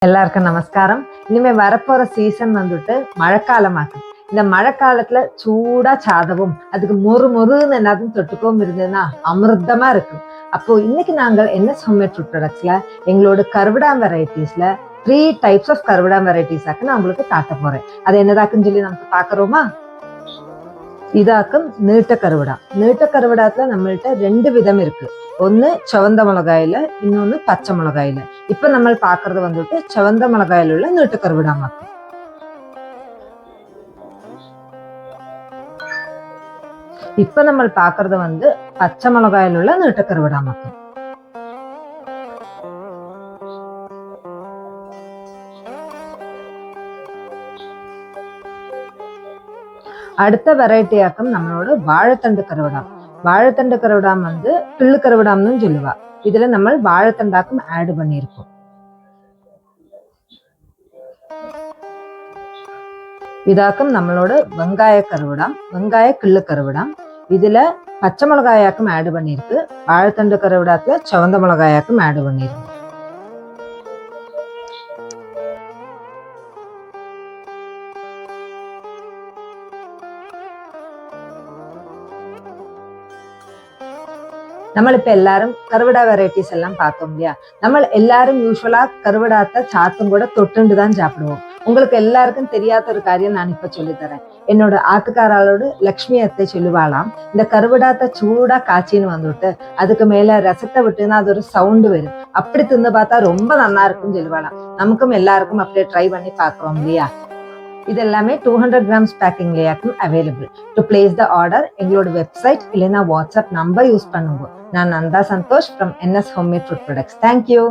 எல்லாருக்கும் நமஸ்காரம். இனிமே வரப்போற சீசன் வந்துட்டு மழைக்காலமாக்கும். இந்த மழைக்காலத்துல சூடா சாதமும் அதுக்கு மொறுன்னு எல்லாத்தையும் தொட்டுக்கவும் இருந்ததுன்னா அமிர்தமா இருக்கும். அப்போ இன்னைக்கு நாங்கள் என்ன ஹோம்மேட் ஃபுட் ப்ராடக்ட்ஸ்ல எங்களோட கருவிடாம் வெரைட்டிஸ்ல 3 டைப்ஸ் ஆஃப் கருவிடாம் வெரைட்டிஸாக்கு நான் உங்களுக்கு காட்ட போறேன். அது என்னதாக்குன்னு சொல்லி நமக்கு பாக்குறோமா? இதாக்கும் நீட்ட கருவிடா. நீட்ட கருவிடாத்துல நம்மள்ட்ட 2 விதம் இருக்கு. ஒன்னு செவந்த மிளகாயில, இன்னொன்னு பச்சை மிளகாயில. இப்ப நம்ம பாக்குறது வந்துட்டு செவந்த மிளகாயில உள்ள நீட்ட கருவிடாமாக்கும். இப்ப நம்ம பாக்குறது வந்து பச்சை மிளகாயில உள்ள நீட்ட கருவிடாமாக்கும். அடுத்த வெரைட்டியாக்கும் நம்மளோட வாழைத்தண்டு கருவிடாம். வாழைத்தண்டு கருவிடாம் வந்து பிள்ளு கருவிடாம்னு சொல்லுவா. இதுல நம்ம வாழைத்தண்டாக்கும் ஆட் பண்ணியிருக்கோம். இதாக்கும் நம்மளோட வெங்காய கருவிடாம், வெங்காய கிள்ளு கருவிடாம். இதுல பச்சை மிளகாயாக்கும் ஆட் பண்ணிருக்கு. வாழைத்தண்டு கருவிடாத்துல செவந்த மிளகாயாக்கும் ஆட் பண்ணிருக்கு. நம்ம இப்ப எல்லாரும் கருவிடா வெரைட்டிஸ் எல்லாம் பார்த்தோம் இல்லையா? நம்ம எல்லாரும் யூஸ்வலா கருவிடாத்த சாத்தும் கூட தொட்டுண்டு தான் சாப்பிடுவோம். உங்களுக்கு எல்லாருக்கும் தெரியாத ஒரு காரியம் நான் இப்ப சொல்லித்தரேன். என்னோட ஆத்துக்காராளோடு லக்ஷ்மி அத்தை சொல்லுவாளாம், இந்த கருவிடாத்த சூடா காய்ச்சின்னு வந்துட்டு அதுக்கு மேல ரசத்தை விட்டுன்னா அது ஒரு சவுண்டு வரும், அப்படி தின்னு பார்த்தா ரொம்ப நல்லா இருக்குன்னு சொல்லுவாளாம். நமக்கும் எல்லாருக்கும் அப்படியே ட்ரை பண்ணி பாக்குறோம் இல்லையா? இது எல்லாமே 200 grams பேக்கிங்லயாக்கும் available. To place the order எங்களோட வெப்சைட் இல்லைன்னா வாட்ஸ்அப் நம்பர் யூஸ் பண்ணுங்க. நான் Nanda Santhosh from NS homemade food products. Thank you.